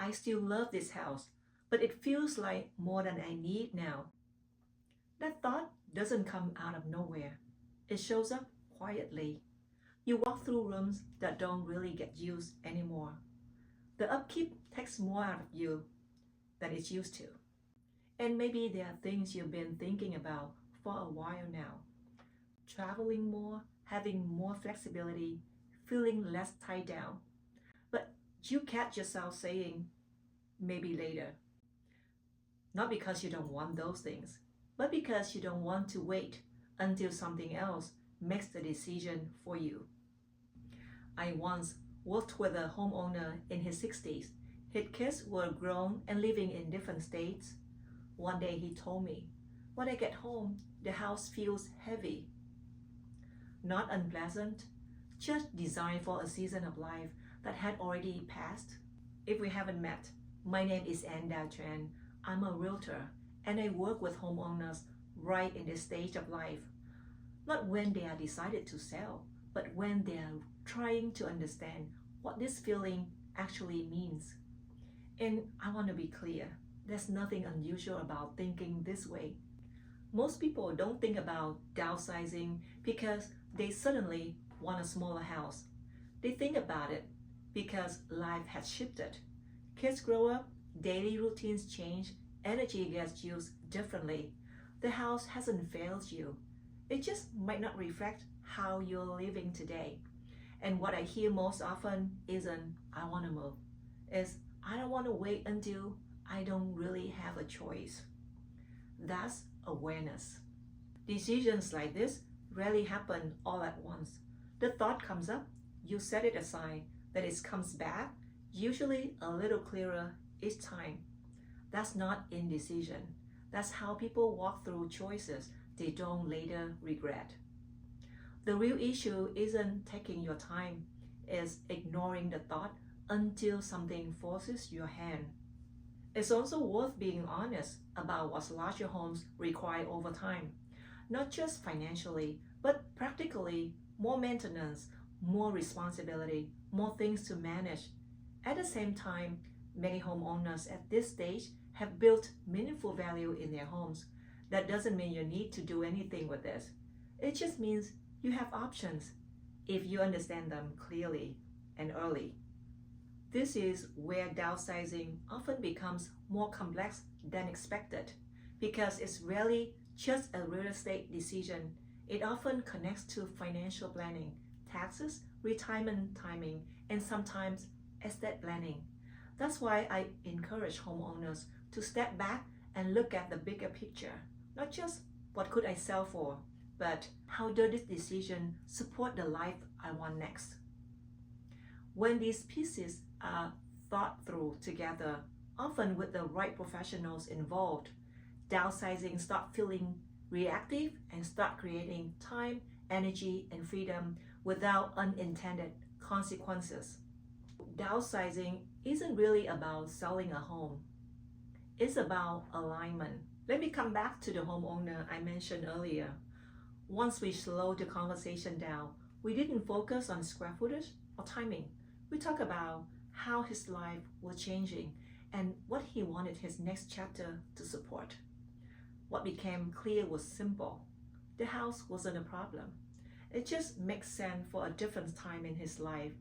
I still love this house, but it feels like more than I need now. That thought doesn't come out of nowhere. It shows up quietly. You walk through rooms that don't really get used anymore. The upkeep takes more out of you than it's used to. And maybe there are things you've been thinking about for a while now. Traveling more, having more flexibility, feeling less tied down. But you catch yourself saying, maybe later. Not because you don't want those things, but because you don't want to wait until something else makes the decision for you. I once worked with a homeowner in his 60s. His kids were grown and living in different states. One day he told me, when I get home, the house feels heavy. Not unpleasant, just designed for a season of life that had already passed. If we haven't met, my name is Anh-Dao. I'm a realtor and I work with homeowners right in this stage of life. Not when they are decided to sell, but when they are trying to understand what this feeling actually means. And I want to be clear, there's nothing unusual about thinking this way. Most people don't think about downsizing because they suddenly want a smaller house. They think about it because life has shifted. Kids grow up, daily routines change, energy gets used differently. The house hasn't failed you. It just might not reflect how you're living today. And what I hear most often isn't, I want to move. It's, I don't want to wait until I don't really have a choice. That's awareness. Decisions like this rarely happen all at once. The thought comes up, you set it aside, then it comes back, usually a little clearer each time. That's not indecision. That's how people walk through choices they don't later regret. The real issue isn't taking your time, it's ignoring the thought until something forces your hand. It's also worth being honest about what larger homes require over time, not just financially, but practically. More maintenance, more responsibility, more things to manage. At the same time, many homeowners at this stage have built meaningful value in their homes. That doesn't mean you need to do anything with this. It just means you have options if you understand them clearly and early. This is where downsizing often becomes more complex than expected because it's rarely just a real estate decision. It often connects to financial planning, taxes, retirement timing, and sometimes estate planning. That's why I encourage homeowners to step back and look at the bigger picture. Not just what could I sell for, but how does this decision support the life I want next? When these pieces are thought through together, often with the right professionals involved, downsizing stops feeling reactive and start creating time, energy, and freedom without unintended consequences. Downsizing isn't really about selling a home. It's about alignment. Let me come back to the homeowner I mentioned earlier. Once we slowed the conversation down, we didn't focus on square footage or timing. We talked about how his life was changing and what he wanted his next chapter to support. What became clear was simple. The house wasn't a problem. It just makes sense for a different time in his life.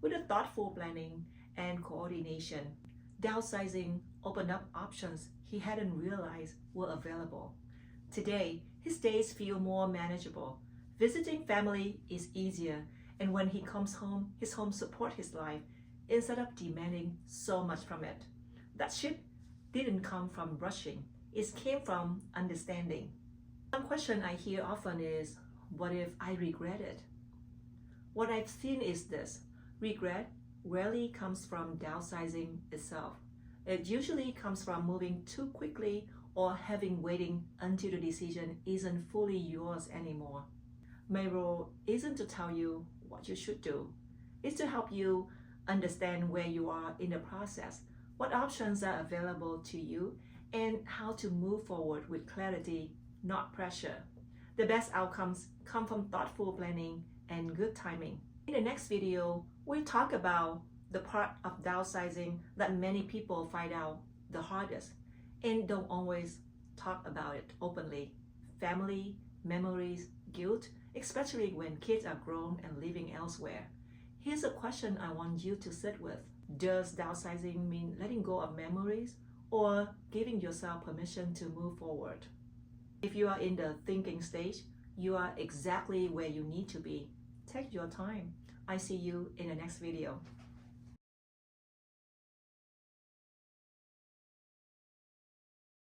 With a thoughtful planning and coordination, downsizing opened up options he hadn't realized were available. Today, his days feel more manageable. Visiting family is easier, and when he comes home, his home supports his life instead of demanding so much from it. That shift didn't come from rushing. It came from understanding. One question I hear often is, what if I regret it? What I've seen is this: regret rarely comes from downsizing itself. It usually comes from moving too quickly or having waiting until the decision isn't fully yours anymore. My role isn't to tell you what you should do. It's to help you understand where you are in the process, what options are available to you, and how to move forward with clarity, not pressure. The best outcomes come from thoughtful planning and good timing. In the next video, we'll talk about the part of downsizing that many people find out the hardest and don't always talk about it openly. Family, memories, guilt, especially when kids are grown and living elsewhere. Here's a question I want you to sit with. Does downsizing mean letting go of memories or giving yourself permission to move forward? If you are in the thinking stage, you are exactly where you need to be. Take your time. I see you in the next video.